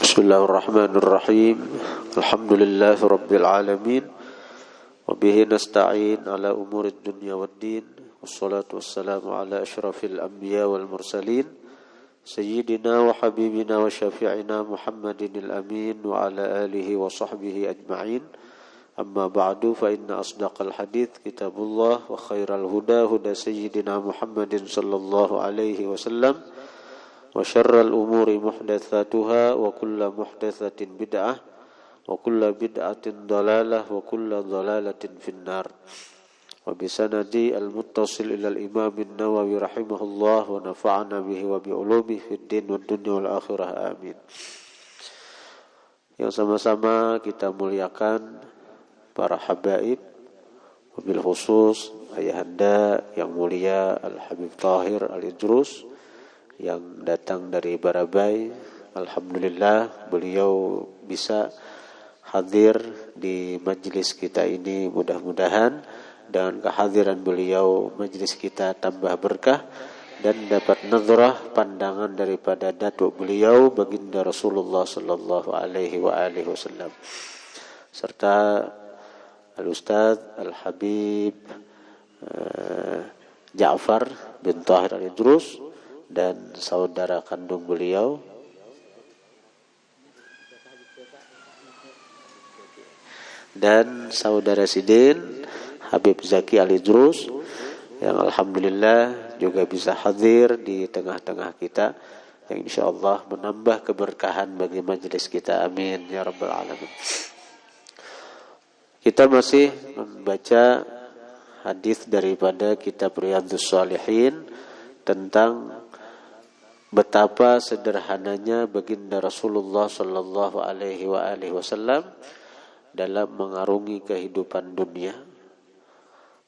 Bismillahirrahmanirrahim. Alhamdulillahi rabbil alamin. Wa bihi nasta'in ala umurid dunya waddin. Wassalatu wassalamu ala asyrafil anbiya wal mursalin. Sayyidina wa habibina wa syafi'ina Muhammadinil amin wa ala alihi wa sahbihi ajma'in. Amma ba'du fa inna asdaqal hadits kitabullah wa khairal huda huda sayyidina Muhammadin sallallahu alaihi wasallam. Wa syarral umuri muhdatsatuha wa kullu muhdatsatin bid'ah wa kullu bid'atin dhalalah wa kullu dhalalatin finnar. Wa bisanadi al-muttasil ila al-Imam an-Nawawi rahimahullah wa nafa'ana bihi wa bi ulumihi fid din wad dunya wal akhirah amin. Yang sama-sama kita muliakan para habaib, wabil khusus ayahanda yang mulia Al-Habib Tahir Al-Idrus yang datang dari Barabai. Alhamdulillah beliau bisa hadir di majlis kita ini. Mudah-mudahan dengan kehadiran beliau majlis kita tambah berkah dan dapat nazarah pandangan daripada datuk beliau baginda Rasulullah sallallahu alaihi wasallam serta Al-Ustaz Al-Habib Ja'far bin Tahir Al-Idrus dan saudara kandung beliau dan saudara Sidin Habib Zaki Al-Idrus yang alhamdulillah juga bisa hadir di tengah-tengah kita, yang insyaallah menambah keberkahan bagi majelis kita, amin ya rabbal alamin. Kita masih membaca hadis daripada kitab Riyadhus Shalihin tentang betapa sederhananya baginda Rasulullah sallallahu alaihi wasallam dalam mengarungi kehidupan dunia.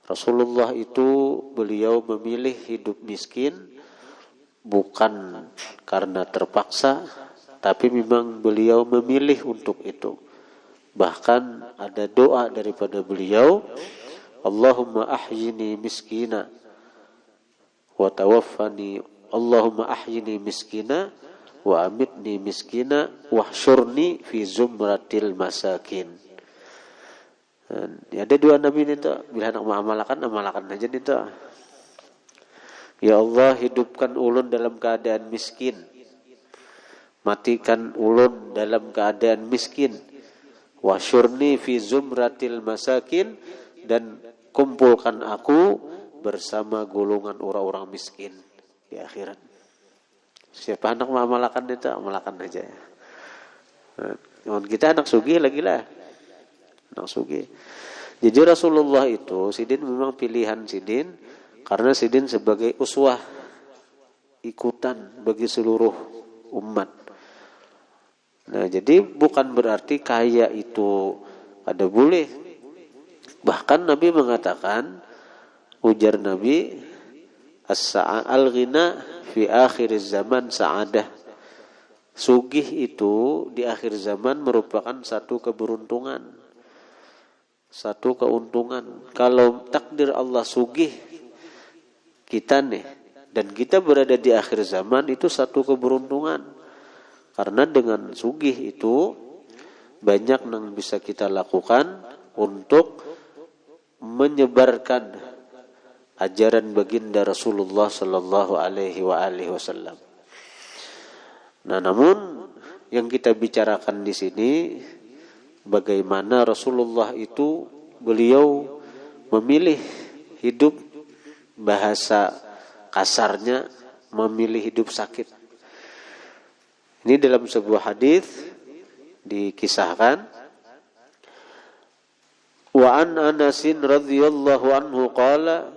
Rasulullah itu beliau memilih hidup miskin bukan karena terpaksa, tapi memang beliau memilih untuk itu. Bahkan ada doa daripada beliau, Allahumma ahyini miskina wa tawaffani, Allahumma ahyini miskina wa amitni miskina wahsyurni fi zumratil masakin. Ada dua nabi ini tuh, bila nak amalkan aja nih tuh. Ya Allah, hidupkan ulun dalam keadaan miskin, matikan ulun dalam keadaan miskin, wahsyurni fi zumratil masakin, dan kumpulkan aku bersama golongan orang-orang miskin di akhirat. Siapa anak mengamalkan itu, amalkan aja ya. Kita anak sugih lagi lah, anak sugih. Jadi Rasulullah itu, Sidin memang pilihan Sidin karena Sidin sebagai uswah, ikutan bagi seluruh umat. Nah, jadi bukan berarti kaya itu ada boleh. Bahkan Nabi mengatakan, ujar Nabi, al-ghina fi akhir zaman sa'adah. Sugih itu di akhir zaman merupakan satu keberuntungan, satu keuntungan. Kalau takdir Allah sugih kita nih, dan kita berada di akhir zaman, itu satu keberuntungan. Karena dengan sugih itu banyak yang bisa kita lakukan untuk menyebarkan ajaran baginda Rasulullah sallallahu alaihi wasallam. Nah, namun yang kita bicarakan di sini bagaimana Rasulullah itu beliau memilih hidup, bahasa kasarnya memilih hidup sakit. Ini dalam sebuah hadis dikisahkan, wa an Anasin radhiyallahu anhu qala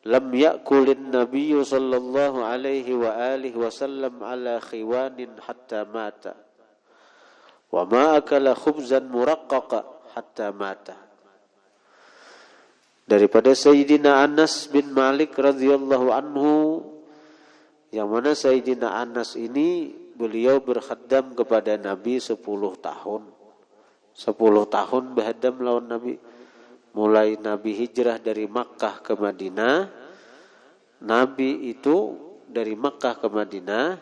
lam ya'kulin nabiyyu sallallahu alaihi wa alihi wasallam ala khiwanin hatta mata wa ma akala khubzan muraqqaqa hatta mata. Daripada Sayyidina Anas bin Malik radhiyallahu anhu, yang mana Sayyidina Anas ini beliau berkhadam kepada Nabi 10 tahun. 10 tahun berkhadam lawan Nabi. Mulai Nabi hijrah dari Makkah ke Madinah, Nabi itu dari Makkah ke Madinah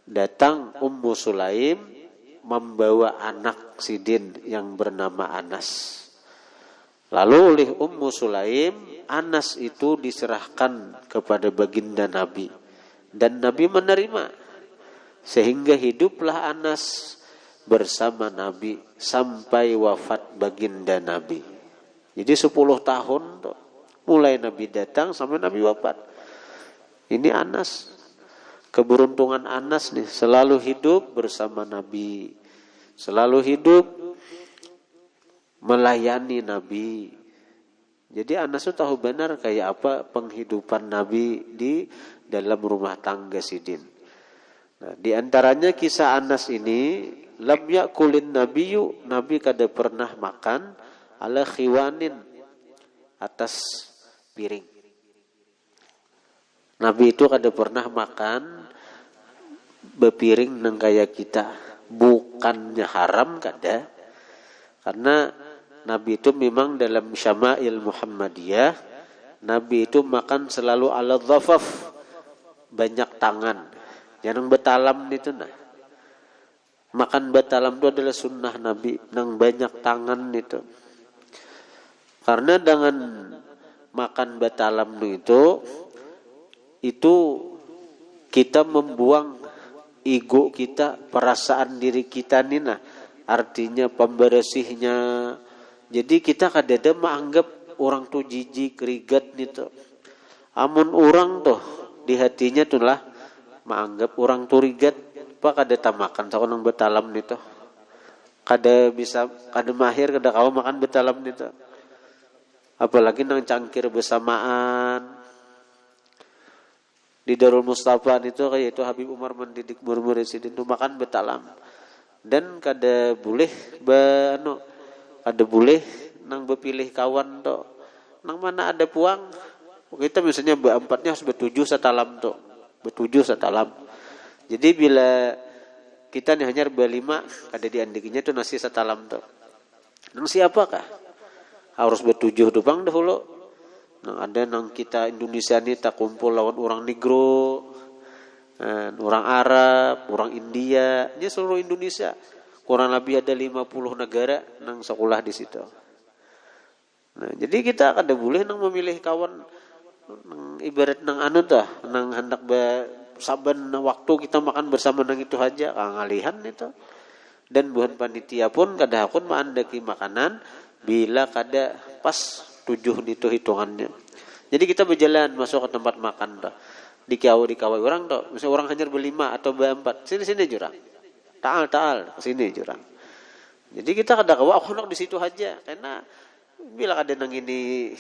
datang Ummu Sulaim membawa anak Sidin yang bernama Anas. Lalu oleh Ummu Sulaim, Anas itu diserahkan kepada baginda Nabi. Dan Nabi menerima. Sehingga hiduplah Anas bersama Nabi sampai wafat baginda Nabi. Jadi 10 tahun tuh, mulai Nabi datang sampai Nabi wafat. Ini Anas. Keberuntungan Anas nih, selalu hidup bersama Nabi. Selalu hidup melayani Nabi. Jadi Anas itu tahu benar kayak apa penghidupan Nabi di dalam rumah tangga Sidin. Nah, di antaranya kisah Anas ini, lam yakulin nabiyyu, Nabi kada pernah makan ala khiwanin, atas piring. Nabi itu kada pernah makan bepiring nang kayak kita. Bukannya haram kada, karena Nabi itu memang dalam syama'il Muhammadiyah, Nabi itu makan selalu ala dhafaf, banyak tangan. Jangan betalam itu nah. Makan betalam itu adalah sunnah Nabi, nang banyak tangan itu. Karena dengan makan betalam itu kita membuang ego kita, perasaan diri kita nih nah. Artinya pembersihnya. Jadi kita kadang-kadang menganggap orang tuh jijik, rigat gitu. Amun orang tuh di hatinya tuh lah menganggap orang tuh rigat, apa kada tamakan sakunang betalam gitu. Kada bisa, kada mahir, kada kau makan betalam gitu. Apalagi nang cangkir bersamaan. Di Darul Mustafa itu kayak itu Habib Umar mendidik murid-murid Sidin itu makan betalam. Dan kada boleh ada boleh nang bepilih kawan to. Nang mana ada puang. Kita misalnya berempatnya harus bertujuh satalam to. Bertujuh satalam. Jadi bila kita nih hanya berlima, kada diandikinya tu nasi satalam to. Nang siapakah? Harus bertujuh dupang dahulu. Nang ada nang kita Indonesia ni tak kumpul lawan orang Negro, orang Arab, orang India, ini seluruh Indonesia. Kurang lebih ada 50 negara nang sekolah di situ. Nah, jadi kita kada boleh nang memilih kawan nang ibarat nang anu tah, nang hendak saban waktu kita makan bersama nang itu aja, ngalihan itu. Dan buhan panitia pun kada hakun maandaki makanan bila kada pas 7 itu hitungannya. Jadi kita berjalan masuk ke tempat makan tah. Dikawai orang tah, misalnya orang hanya berlima atau berempat, sini jurang. Taal kesini jurang. Jadi kita kada kawa aku nak di situ aja, karena bila ada nang ini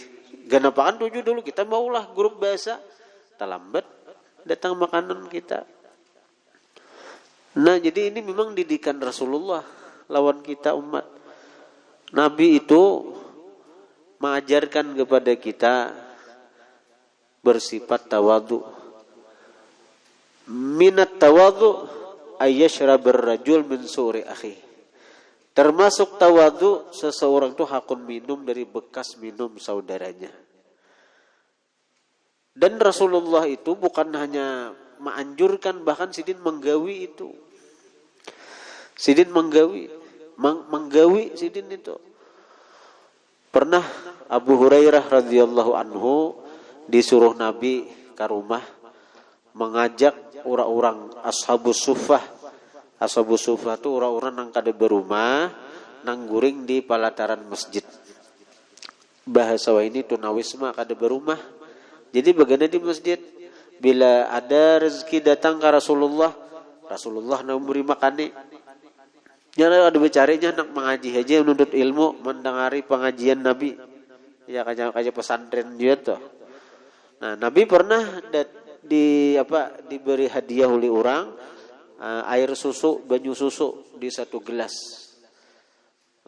ganapakan 7 dulu kita maulah grup bahasa terlambat datang makanan kita. Nah, jadi ini memang didikan Rasulullah lawan kita umat. Nabi itu mengajarkan kepada kita bersifat tawadhu. Minat tawadhu ayyashrabur rajul min suri akhi. Termasuk tawadhu seseorang itu hakun minum dari bekas minum saudaranya. Dan Rasulullah itu bukan hanya menganjurkan, bahkan Sidin menggawi itu. Sidin menggawi Sidin itu. Pernah Abu Hurairah radhiyallahu anhu disuruh Nabi ke rumah mengajak orang-orang ashabus suffah. Ashabus suffah itu orang-orang nang kada berumah, nang guring di pelataran masjid. Bahasa ini tunawisma kada berumah. Jadi bagaimana di masjid? Bila ada rezeki datang ke Rasulullah nak memberi makani. Jangan ada bercarinya nak mengaji aja, menuntut ilmu, mendengari pengajian Nabi. Ya kayak pesantren dia tuh. Nah, Nabi pernah diberi hadiah oleh orang air susu, banyu susu di satu gelas.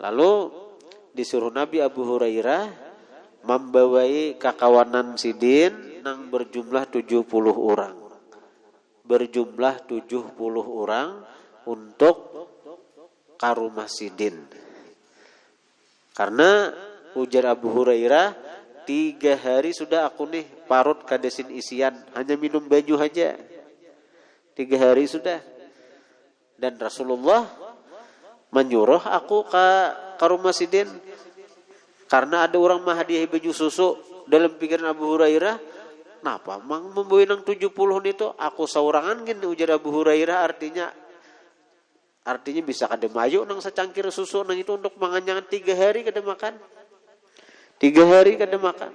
Lalu disuruh Nabi Abu Hurairah membawai kakawanan Sidin nang berjumlah 70 orang. Berjumlah 70 orang untuk karumah Sidin. Karena ujar Abu Hurairah, 3 hari sudah aku nih parut kadesin isian, hanya minum baju aja. 3 hari sudah. Dan Rasulullah menyuruh aku ke rumah Sidin karena ada orang mah hadiah baju susu. Dalam pikiran Abu Hurairah, napa mang membawa nang 70 itu aku saurangan gini, ujar Abu Hurairah, artinya bisa kada maju nang secangkir susu nang itu untuk mangan 3 hari kada makan. 3 hari kada makan.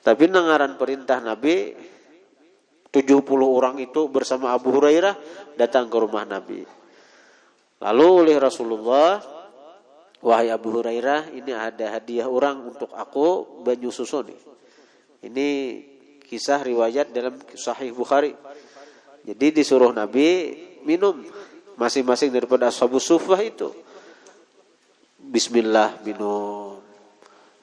Tapi nangaran perintah Nabi, 70 orang itu bersama Abu Hurairah datang ke rumah Nabi. Lalu oleh Rasulullah, wahai Abu Hurairah, ini ada hadiah orang untuk aku, banyu susu nih. Ini kisah riwayat dalam Sahih Bukhari. Jadi disuruh Nabi minum masing-masing daripada Ashabus Suffah itu. Bismillah minum.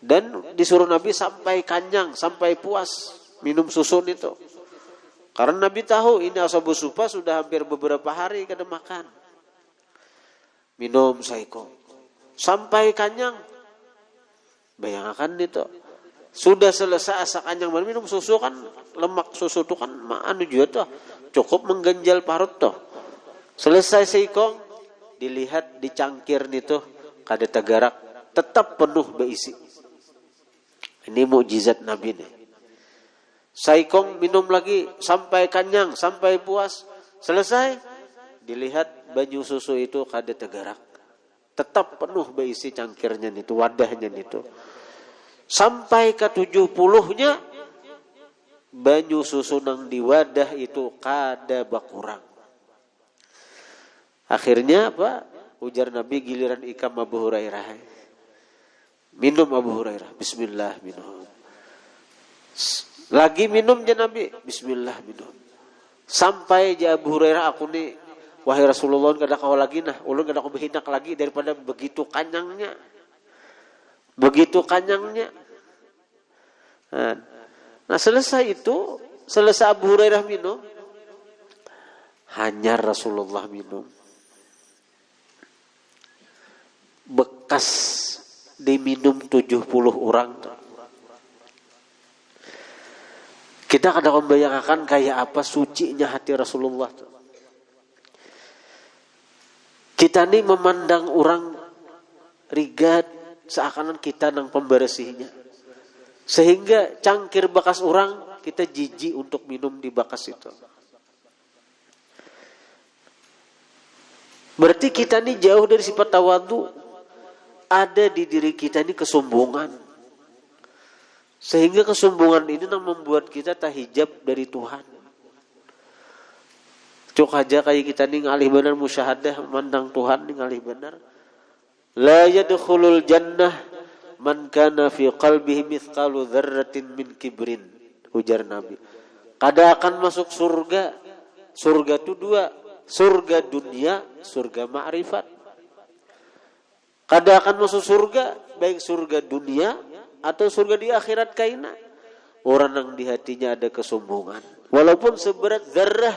Dan disuruh Nabi sampai kenyang, sampai puas minum susu itu. Karena Nabi tahu ini Ashabus Suffah sudah hampir beberapa hari kada makan. Minum saiko sampai kenyang. Bayangkan itu. Sudah selesai asa kenyang minum susu kan, lemak susu itu kan anu juga tuh, cukup mengganjal parut tuh. Selesai saiko dilihat di cangkir itu kada tegarak, tetap penuh berisi. Ini mukjizat Nabi nih. Saikong minum lagi sampai kenyang, sampai puas. Selesai dilihat banyu susu itu kada tegarak. Tetap penuh berisi cangkirnya itu, wadahnya itu. Sampai ke 70-nya banyu susu nang di wadah itu kada bakurang. Akhirnya apa? Ujar Nabi giliran ikam Abu Hurairah. Minum Abu Hurairah, bismillah minum. Lagi minum je Nabi, bismillah minum. Sampai je Abu Hurairah, aku nih, wahai Rasulullah, kada kau lagi nah, ulun kada kau berhinak lagi daripada begitu kanyangnya. Begitu kanyangnya. Nah selesai itu, selesai Abu Hurairah minum, hanya Rasulullah minum. Bekas diminum 70 orang. Kita kadang membayangkan kayak apa sucinya hati Rasulullah. Kita ini memandang orang rigat seakan kita nang pembersihnya. Sehingga cangkir bekas orang kita jijik untuk minum di bekas itu. Berarti kita ini jauh dari sifat tawadhu. Ada di diri kita ini kesombongan. Sehingga kesombongan ini yang membuat kita tahijab dari Tuhan. Cuk aja kayak kita nih ngalih benar musyahadah memandang Tuhan nih ngalih benar. La yadkhulul jannah man kana fi qalbihi mithqalu dzarratin min kibrin, ujar Nabi. Kada akan masuk surga. Surga itu 2, surga dunia, surga ma'rifat. Kada akan masuk surga, baik surga dunia atau surga di akhirat kaina. Orang yang di hatinya ada kesombongan. Walaupun seberat zarrah,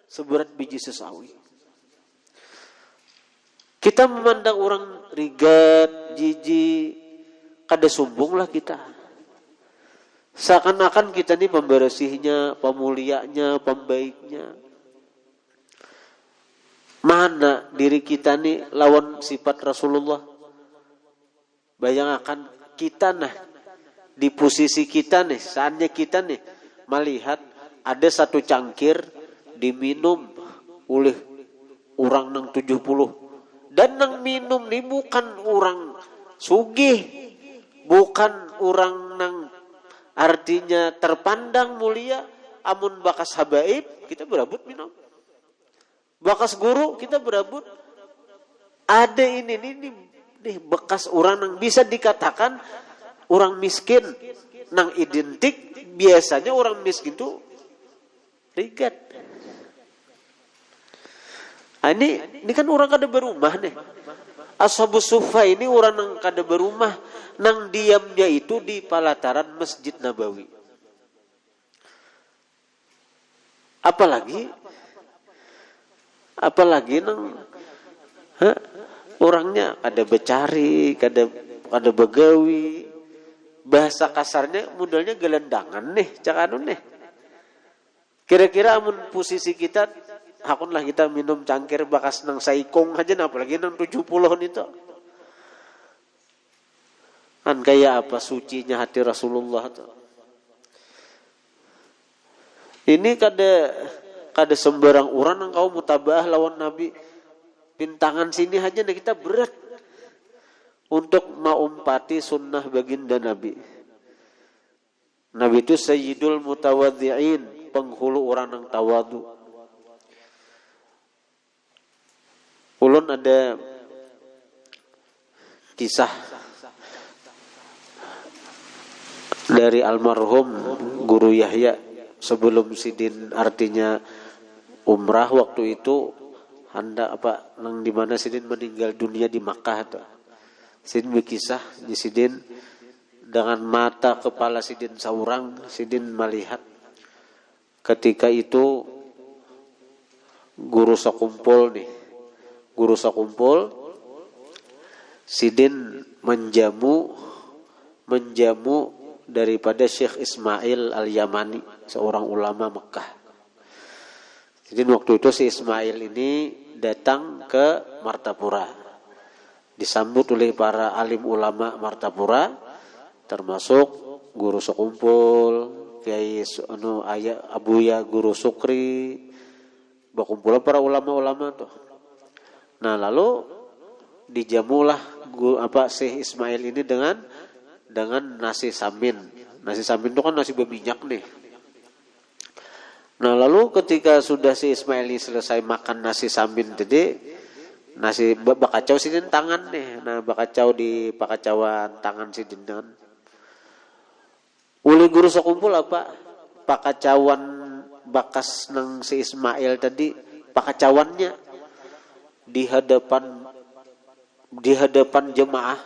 seberat biji sesawi. Kita memandang orang rigat, jijik, kada sombonglah kita. Seakan-akan kita ini pembersihnya, pemulianya, pembaiknya. Mana diri kita nih lawan sifat Rasulullah? Bayangkan kita nah di posisi kita nih, saatnya kita nih melihat ada satu cangkir diminum oleh orang nang 70. Dan nang minum nih bukan orang sugih, bukan orang nang artinya terpandang mulia, amun bakas habaib kita berabut minum. Bakas guru kita berabut. Ada ini bekas orang yang bisa dikatakan orang miskin nang identik. Biasanya orang miskin itu rigat. Ini kan orang kada berumah nih. Ashabus Suffah ini orang yang kada berumah, nang diamnya itu di pelataran Masjid Nabawi. Apalagi nang orangnya ada becari, ada begawi, bahasa kasarnya modalnya gelandangan nih, cak anu nih. Kira-kira amun posisi kita hakun lah kita minum cangkir bakas nang saikong aja, apalagi nang 70 itu. Kan kayak apa sucinya hati Rasulullah tuh. Ini kada sembarang orang yang kau mutabaah lawan Nabi. Pintangan sini aja nih kita berat untuk maumpati sunnah baginda Nabi. Nabi itu sayyidul mutawadhi'in, penghulu orang yang tawadu. Ulun ada kisah dari almarhum Guru Yahya sebelum Sidin, artinya umrah waktu itu hendak apa nang di mana Sidin meninggal dunia di Makkah tuh. Sidin berkisah di Sidin dengan mata kepala Sidin saurang, Sidin melihat ketika itu guru sekumpul Sidin menjamu daripada Syekh Ismail Al-Yamani, seorang ulama Mekah. Jadi waktu itu si Ismail ini datang ke Martapura, disambut oleh para alim ulama Martapura, termasuk guru sekumpul, Kiai Abuya Guru Sukri, berkumpul para ulama-ulama tuh. Nah lalu dijamulah Syekh Ismail ini dengan nasi samin. Nasi samin itu kan nasi berminyak nih. Nah lalu ketika sudah si Ismail ini selesai makan nasi samin tadi, nasi bakacau sidin tangan nih. Nah bakacau di pakacauan tangan sidin kan. Uli guru sekumpul apa? Pakacauan bakas nang si Ismail tadi, pakacauannya di hadapan jemaah.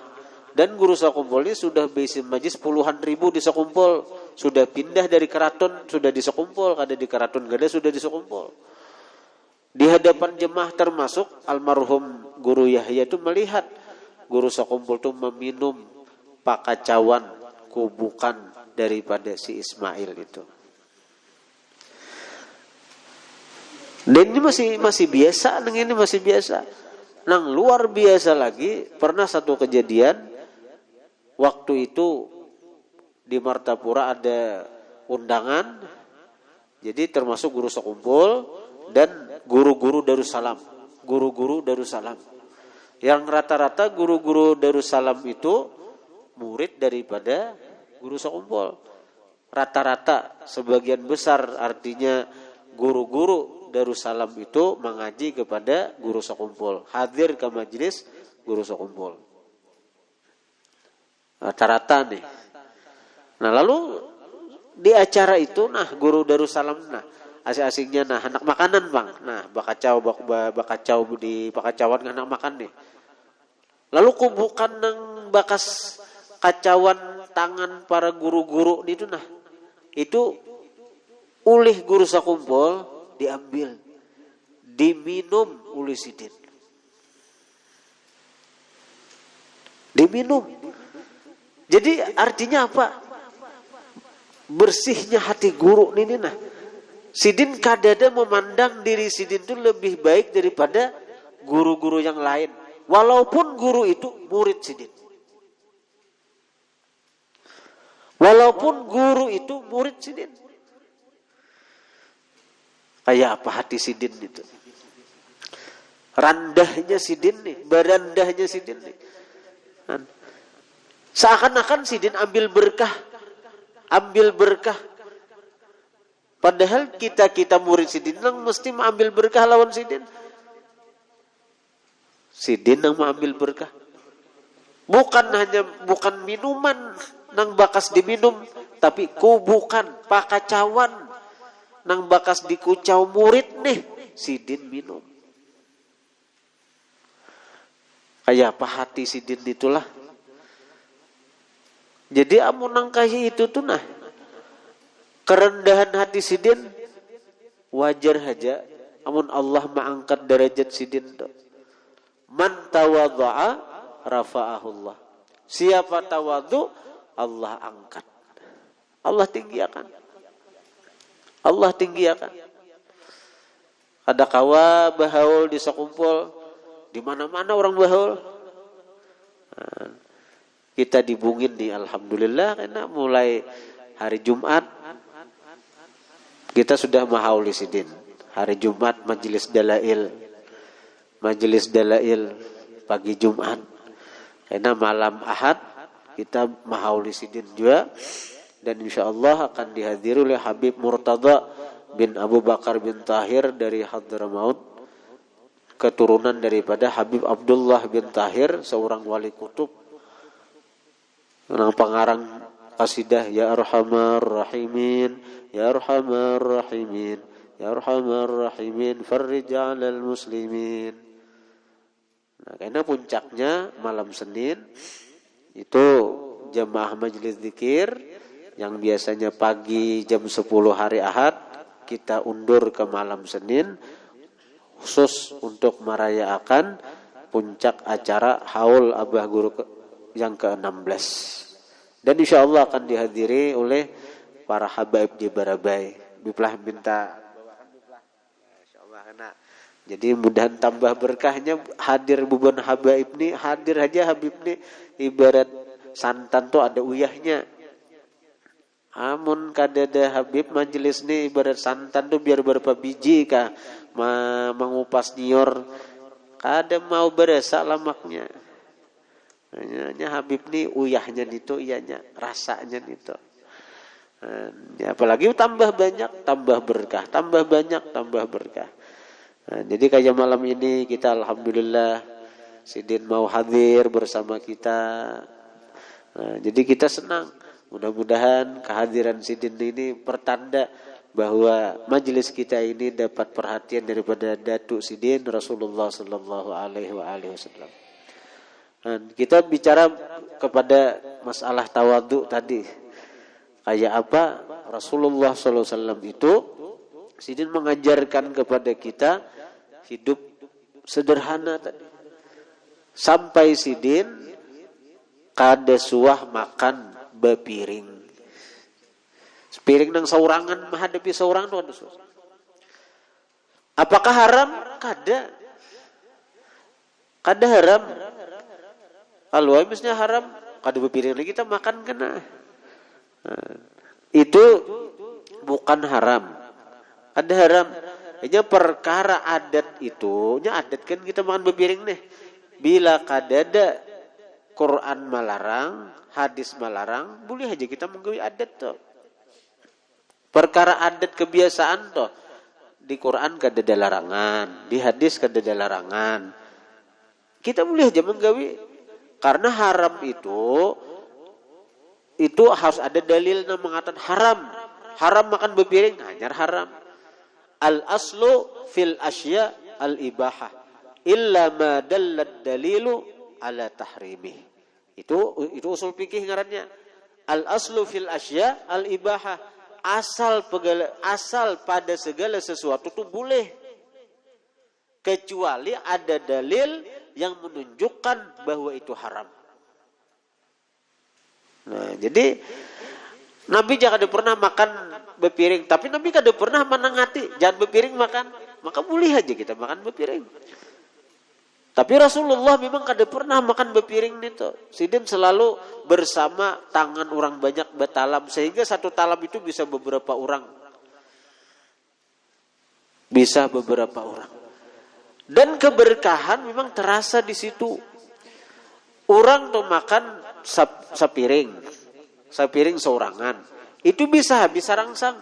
Dan guru sekumpul ini sudah berisi majlis puluhan ribu di sekumpul. Sudah pindah dari keraton, sudah di sekumpul. Kada di keraton gada sudah di sekumpul. Di hadapan jemaah termasuk almarhum Guru Yahya itu melihat guru sekumpul itu meminum pakacauan kubukan daripada si Ismail itu. Dan ini masih biasa, ini masih biasa. Nang luar biasa lagi, pernah satu kejadian. Waktu itu di Martapura ada undangan, jadi termasuk guru sekumpul dan guru-guru Darussalam. Yang rata-rata guru-guru Darussalam itu murid daripada guru sekumpul. Rata-rata sebagian besar, artinya guru-guru Darussalam itu mengaji kepada guru sekumpul, hadir ke majelis guru sekumpul. Rata-rata nih. Nah lalu di acara itu, guru Darussalam, asing-asingnya, anak makanan bang, bakacau di pakacauan anak makan nih. Lalu kubukan nang bakas kacauan tangan para guru-guru itu, itu ulih guru sekumpul diambil, diminum oleh sidin, diminum. Jadi artinya apa? Bersihnya hati guru ini Sidin kadada memandang diri Sidin itu lebih baik daripada guru-guru yang lain. Walaupun guru itu murid Sidin. Kayak apa hati Sidin itu? Randahnya Sidin nih, berandahnya Sidin nih. Seakan-akan Sidin ambil berkah. Padahal kita murid Sidin nang mesti mengambil berkah lawan Sidin. Sidin nang mengambil berkah. Bukan minuman nang bakas diminum, tapi kubukan pakacauan nang bakas dikucau murid nih, Sidin minum. Kayak apa hati Sidin itulah. Jadi amun nangkahi itu tuh kerendahan hati Sidin wajar saja. Amun Allah mengangkat derajat Sidin tuh. Man tawadha'a rafa'ahullah. Siapa tawadhu, Allah angkat. Allah tinggiakan. Ada kawa bahaul di sakumpul, di mana-mana orang bahaul. Nah, kita dibungin nih, alhamdulillah, karena mulai hari Jumat kita sudah mahauli sidin. Hari Jumat majelis dalail pagi Jumat. Karena malam Ahad kita mahauli sidin juga, dan insyaallah akan dihadiri oleh Habib Murtada bin Abu Bakar bin Tahir dari Hadramaut, keturunan daripada Habib Abdullah bin Tahir, seorang wali kutub, orang pengarang qasidah Ya Arhamar Rahimin, Ya Arhamar Rahimin, Ya Arhamar Rahimin, farrij 'alal muslimin. Nah, karena puncaknya malam Senin itu jamaah majelis zikir yang biasanya pagi jam 10 hari Ahad, kita undur ke malam Senin khusus untuk merayakan puncak acara haul Abah Guru yang ke-16. Dan insya Allah akan dihadiri oleh para habaib di Barabai. Biplah minta bawahan biplah. Insya Allah kena. Jadi mudahan tambah berkahnya hadir bubun habaib nih, hadir aja Habib nih, ibarat santan tuh ada uyahnya. Amun kadada Habib majelis nih ibarat santan tuh biar berapa biji kah mengupas nior, kada mau berasa lamaknya. Hanya Habib nih uyahnya itu, iyanya rasanya itu. Ya, apalagi tambah banyak tambah berkah, tambah banyak tambah berkah. Nah, jadi kayak malam ini kita alhamdulillah sidin mau hadir bersama kita. Nah, jadi kita senang. Mudah-mudahan kehadiran sidin ini pertanda bahwa majelis kita ini dapat perhatian daripada Datuk Sidin Rasulullah sallallahu alaihi wasallam. Dan kita bicara kepada masalah tawadhu tadi. Kayak apa Rasulullah sallallahu alaihi wasallam itu Sidin mengajarkan kepada kita hidup sederhana tadi. Sampai Sidin kada suah makan bepiring. Sepiring nang saurangan menghadapi saurangan tu ada suah. Apakah haram? Kada. Kada haram. Kalau misalnya haram, kada bepiring lagi kita makan kena. Nah, itu bukan haram. Ada haram. Hanya perkara adat itu, nya adat kan kita makan bepiring nih. Bila kadada Quran melarang, hadis melarang, boleh aja kita menggawi adat tuh. Perkara adat kebiasaan tuh. Di Quran kadada larangan, di hadis kadada larangan. Kita boleh aja menggawi, karena haram itu harus ada dalil yang mengatakan haram. Haram makan bepiring, hanya haram. Al-aslu fil asya al-ibahah illa ma dallat dalilu ala tahrimi. Itu usul fikih ngarannya. Al-aslu fil asya al-ibahah. Asal pada segala sesuatu itu boleh. Kecuali ada dalil yang menunjukkan bahwa itu haram. Nah, jadi Nabi jangan pernah makan bepiring, tapi Nabi kada pernah menangati jangan bepiring makan. Maka boleh aja kita makan bepiring. Tapi Rasulullah memang kada pernah makan bepiring itu. Sidin selalu bersama tangan orang banyak betalam, sehingga satu talam itu bisa beberapa orang. Bisa beberapa orang. Dan keberkahan memang terasa di situ. Orang tuh makan sepiring seorangan, itu bisa habis sarangsang.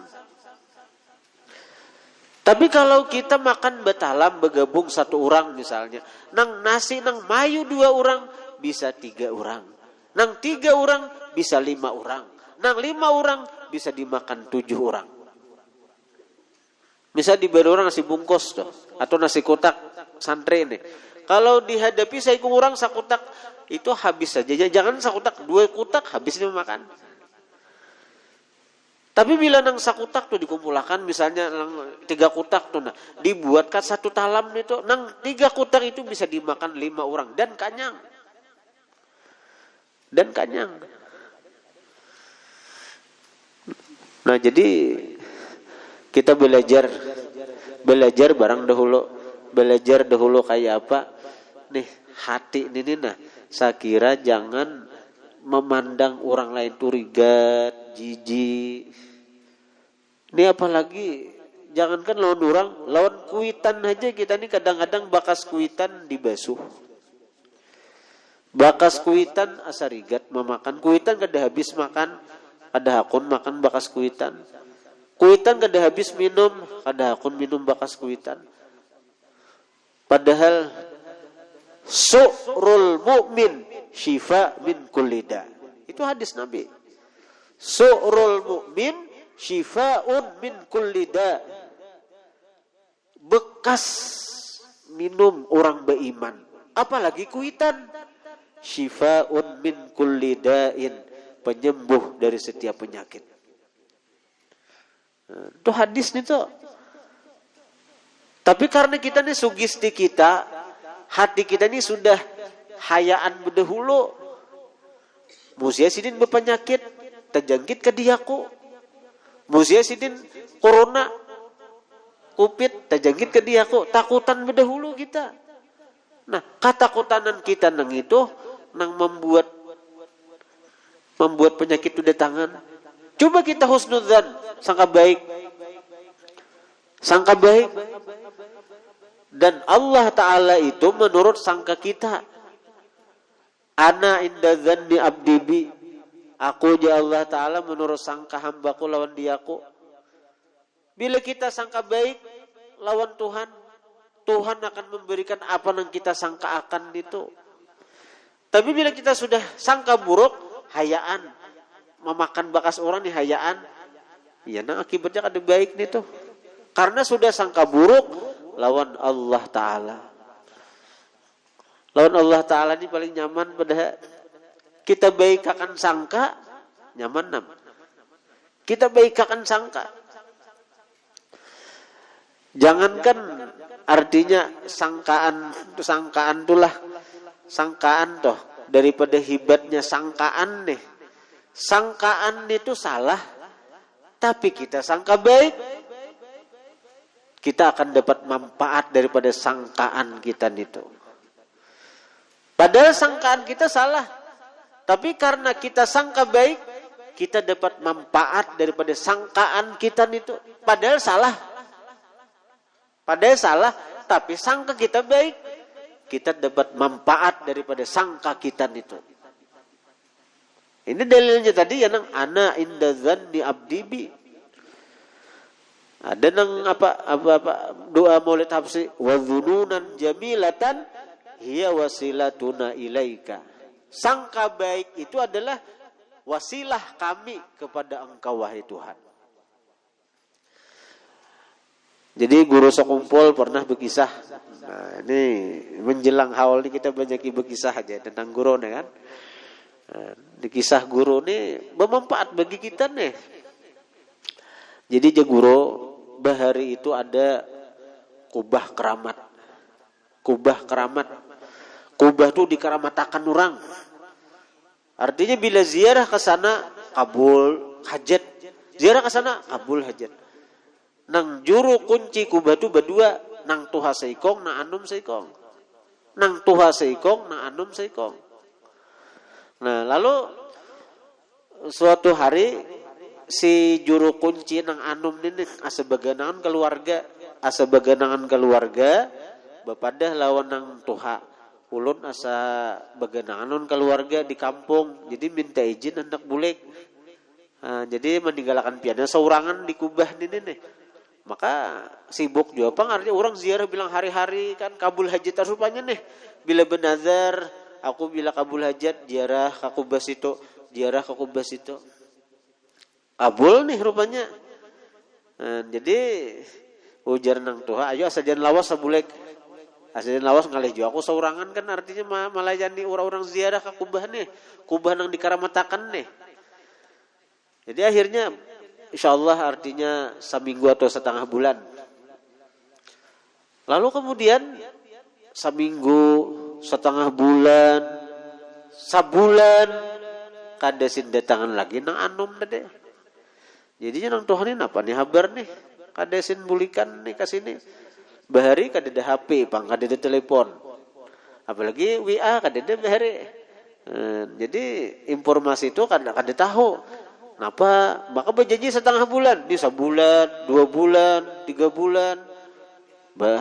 Tapi kalau kita makan betalam bergabung satu orang misalnya, nang nasi nang mayu 2 orang bisa 3 orang, nang 3 orang bisa 5 orang, nang 5 orang bisa dimakan 7 orang. Bisa diberi orang nasi bungkus tuh, atau nasi kotak santri nih. Kalau dihadapi saya kurang sakutak itu habis saja. Jangan sakutak, 2 kutak habisnya makan. Tapi bila nang sakutak tuh dikumpulkan, misalnya 3 kutak tuh, nah, dibuatkan satu talam itu, nang 3 kutak itu bisa dimakan 5 orang dan kenyang. Nah, jadi kita belajar belajar barang dahulu, belajar dahulu kayak apa nih hati ini nah. Saya kira jangan memandang orang lain tuh rigat, jijik. Ini apalagi jangankan lawan orang, lawan kuitan aja kita nih kadang-kadang bakas kuitan dibasuh. Bakas kuitan asarigat memakan kuitan kada habis makan, kada hakun makan bakas kuitan. Kuitan kada habis minum, kada hakun minum bakas kuitan. Padahal su'rul mu'min syifa min kulli da. Itu hadis Nabi. Su'rul mu'min syifa'un min kulli da. Bekas minum orang beriman, apalagi kuitan, syifa'un min kulli da'in, penyembuh dari setiap penyakit. Itu hadis nih tuh. Tapi karena kita nih sugesti kita, hati kita nih sudah hayaan berdahulu. Musia sidin berpenyakit, terjangkit ke diaku. Musia sidin corona, Covid, terjangkit ke diaku. Takutan berdahulu kita. Nah, ketakutan kita nang itu nang membuat penyakit itu datangan. Coba kita husnudzan, sangka baik. Sangka baik. Dan Allah Ta'ala itu menurut sangka kita. Ana inda dzanni abdi bi. Aku ya Allah Ta'ala menurut sangka hambaku lawan diaku. Bila kita sangka baik lawan Tuhan, Tuhan akan memberikan apa yang kita sangka akan itu. Tapi bila kita sudah sangka buruk, hayaan memakan bakas orang nih hayaan, ya nah akibatnya kada baik nih tuh. Karena sudah sangka buruk lawan Allah Ta'ala. Lawan Allah Ta'ala ini paling nyaman pada kita baik akan sangka, nyaman nam. Kita baik akan sangka. Jangankan artinya sangkaan itulah sangkaan toh daripada hibatnya sangkaan nih. Sangkaan itu salah, tapi kita sangka baik, kita akan dapat manfaat daripada sangkaan kita itu. Padahal sangkaan kita salah, tapi karena kita sangka baik, kita dapat manfaat daripada sangkaan kita itu. Padahal salah, tapi sangka kita baik, kita dapat manfaat daripada sangka kita itu. Ini dalilnya tadi ya nang ana inda dzanni abdi bi. Ada nang apa doa Maulid Habsyi wa dzununan jamilatan hiya wasilatuna ilaika. Sangka baik itu adalah wasilah kami kepada Engkau wahai Tuhan. Jadi guru sekumpul pernah berkisah. Nah, ini menjelang haul ini kita banyak berkisah aja tentang guru nih kan. Nah, di kisah guru ini bermanfaat bagi kita nih. Jadi guru bahari itu ada kubah keramat. Kubah itu dikeramatakan orang. Artinya bila ziarah ke sana kabul hajat. Ziarah ke sana kabul hajat. Nang juru kunci kubah itu berdua, nang tuha seikong, nang anum seikong. Nang tuha seikong, nang anum seikong. Nah, lalu suatu hari si juru kunci nang anum ini asebaganangan keluarga bepadah lawan nang tuha. Ulun asa baganangan keluarga di kampung, jadi minta izin hendak bulek. Nah, jadi meninggalkan piana saurangan di kubah ini nih. Maka sibuk juga pang artinya orang ziarah bilang hari-hari kan kabul hajat rupanya nih. Bila benazar aku bila kabul hajat ziarah ke kubah situ, kabul nih rupanya. Nah, jadi ujar nang tuha ayo asajan lawas sabulek. Asajan lawas ngalih juga aku saurangan kan artinya malah jadi orang-orang ziarah ke kubah nih. Kubah nang dikaramatakan nih. Jadi akhirnya insyaallah artinya seminggu atau setengah bulan. Lalu kemudian seminggu, setengah bulan, sabulan, kada sin datangan lagi nang anum tadi. Jadinya nang Tuhan ini apa nih habar nih? kada sin bulikan nih kasini. Bahari kada ada HP, pang kada ada telepon. Apalagi WA kada ada bahari. Jadi informasi itu kada tahu. Kenapa? Maka berjanji setengah bulan, ini sebulan, 2 bulan, 3 bulan,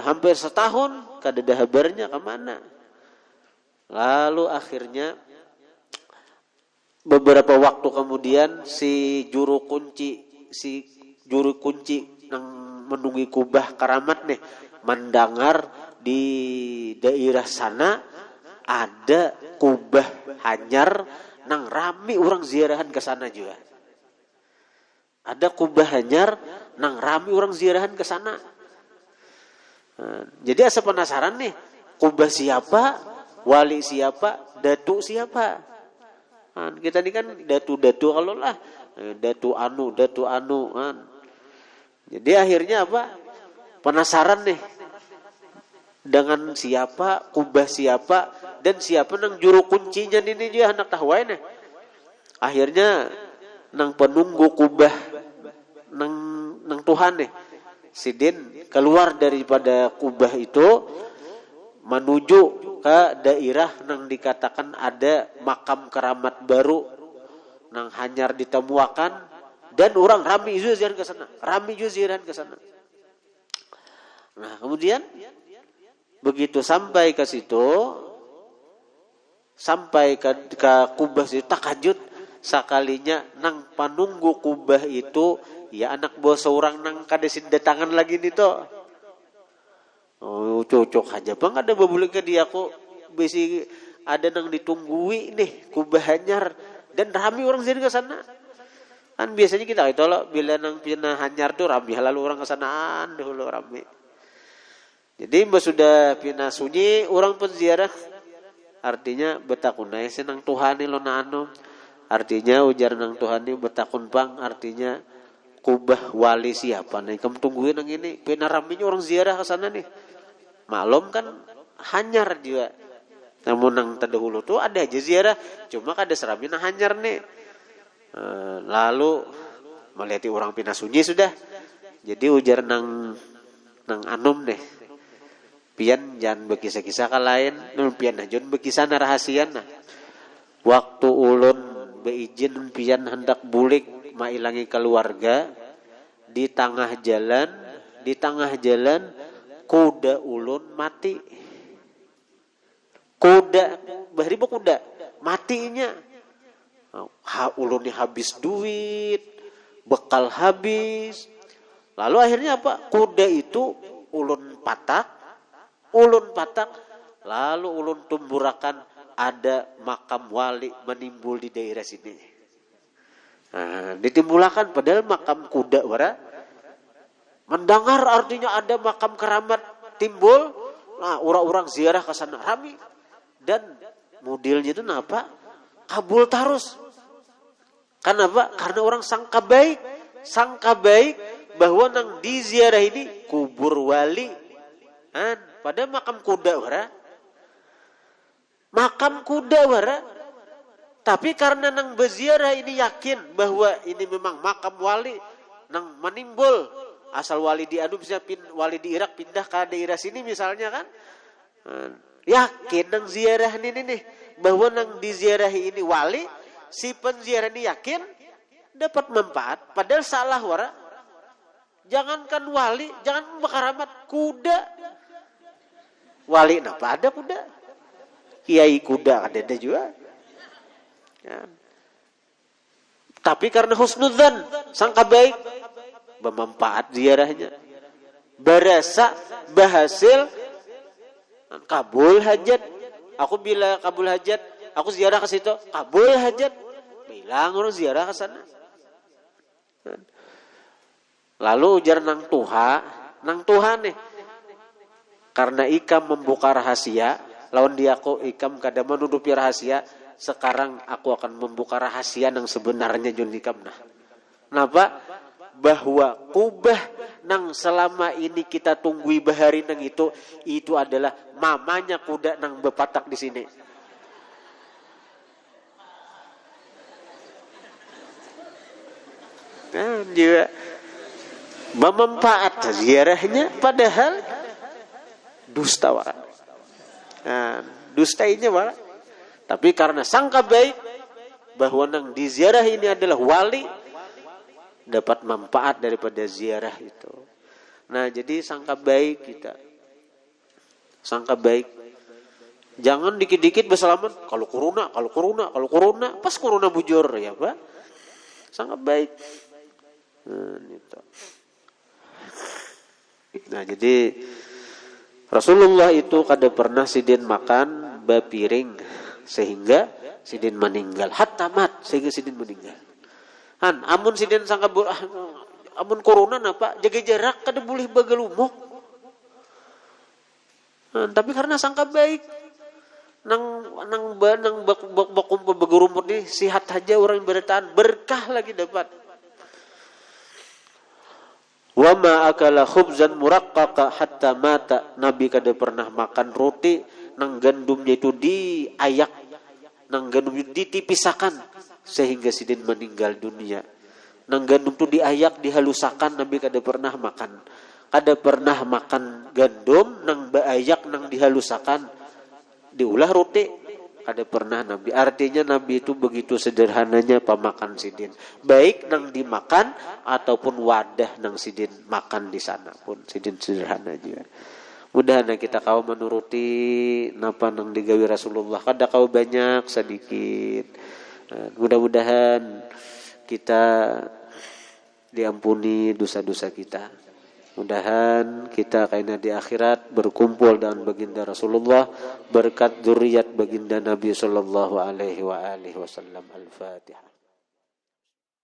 hampir setahun, kada ada kabarnya kemana. Lalu akhirnya beberapa waktu kemudian si juru kunci yang menunggu kubah keramat nih mendengar di daerah sana ada kubah hanyar nang rami orang ziarahan ke sana juga. Ada kubah hanyar nang rami orang ziarahan ke sana. Jadi asa penasaran nih, kubah siapa, wali siapa, datu siapa. Kita ini kan datu kalau lah, datu anu. Jadi akhirnya apa? Penasaran nih dengan siapa, kubah siapa, dan siapa nang juru kuncinya ini juga anak tahuan nih. Akhirnya nang penunggu kubah nang Tuhan nih, Sidin keluar daripada kubah itu menuju ke daerah nang dikatakan ada makam keramat baru nang hanyar ditemuakan dan orang rami juga ziarah ke sana. Nah, kemudian begitu sampai ke situ, sampai ke kubah itu takajud sekalinya nang panunggu kubah itu ya anak buah seorang nang kadesin datangan lagi nih toh. Oh, cocok aja bang ada babuleng ke dia kok besi ada nang ditunggui nih kubah hanyar dan rami orang jadi ke sana. Kan biasanya kita itu loh bila nang pina hanyar tuh rami lalu orang ke sanaan dulu rami. Jadi mbak sudah pina sunyi orang pun ziarah artinya betakunai senang Tuhan lo nano. Artinya ujar nang Tuhan ini betakun bang artinya kubah wali siapa nih kamu tungguin nang ini pina raminya orang ziarah ke sana nih. Maklum kan hanyar juga. Namun nang terdahulu tuh ada aja ziarah, cuma kada serami nang hanyar nih. Lalu melihat orang pina sunyi sudah. Jadi ujar nang anum nih. Pian jangan berkisah-kisah ke lain, pian ajon berkisah rahasia nah. Waktu ulun beizin pian hendak bulik mailangi keluarga di tengah jalan kuda ulun mati. Kuda matinya. Ulunnya habis duit, bekal habis. Lalu akhirnya apa? Kuda itu ulun patak, lalu ulun tumburakan ada makam wali menimbul di daerah sini. Nah, ditimbulakan padahal makam kuda wara. Mendengar artinya ada makam keramat timbul, nah orang-orang ziarah ke sana rami dan modelnya itu kenapa? Kabul terus. Kenapa? Karena orang sangka baik bahwa nang di ziarah ini kubur wali. Pada makam kuda wara. Tapi karena nang berziarah ini yakin bahwa ini memang makam wali nang menimbul. Asal wali di wali di Irak pindah ke daerah sini misalnya kan. Yakin nang ziarah ini nih bahwa nang diziarahi ini wali, si penziarah ini yakin dapat manfaat. Padahal salah wara. Jangankan wali, jangan keramat kuda. Wali napa ada kuda? Kiai kuda ada juga. Ya. Tapi karena husnudzan, sangka baik, bermanfaat ziarahnya. Berasa berhasil kabul hajat. Aku bila kabul hajat, aku ziarah ke situ, kabul hajat. Bilang orang ziarah ke sana. Lalu ujar nang Tuhan nih. Karena ikam membuka rahasia, lawan dia aku ikam kada menutupi rahasia, sekarang aku akan membuka rahasia yang sebenarnya jun ikam nah. Kenapa? Bahwa kubah nang selama ini kita tunggui bahari nang itu adalah mamanya kuda nang bepatak di sini. Nah, juga memanfaat ziarahnya padahal dusta wara. Nah, dustainya wara. Tapi karena sangka baik bahwa nang di ziarah ini adalah wali, dapat manfaat daripada ziarah itu. Nah, jadi sangka baik kita. Sangka baik. Jangan dikit-dikit berselamat kalau corona, pas corona bujur ya, Pak. Sangka baik. Nah, jadi Rasulullah itu kada pernah sidin makan bapiring sehingga sidin meninggal. Hatta mat sehingga sidin meninggal. Amun sidin sangka amun corona napa jaga jarak kada boleh bagalumok. Tapi karena sangka baik nang bakumpul bagurumut ni sihat saja orang yang bertahan, berkah lagi dapat. Wa ma akala khubzan muraqqaqa hatta mata. Nabi kada pernah makan roti nang gandumnya itu diayak, nang gandumnya ditipisakan sehingga sidin meninggal dunia. Nang gandum itu diayak, dihalusakan, Nabi kada pernah makan. Kada pernah makan gandum nang baayak nang dihalusakan diulah roti. Kada pernah Nabi. Artinya Nabi itu begitu sederhananya pemakan sidin. Baik nang dimakan ataupun wadah nang sidin makan di sana pun sidin sederhana juga. Mudah-mudahan kita kau menuruti napa nang digawi Rasulullah. Kada kau banyak sedikit. Mudah-mudahan kita diampuni dosa-dosa kita. Mudahan kita kaina di akhirat berkumpul dengan baginda Rasulullah berkat zuriat baginda Nabi sallallahu alaihi wa alihi wasallam. Al-Fatihah.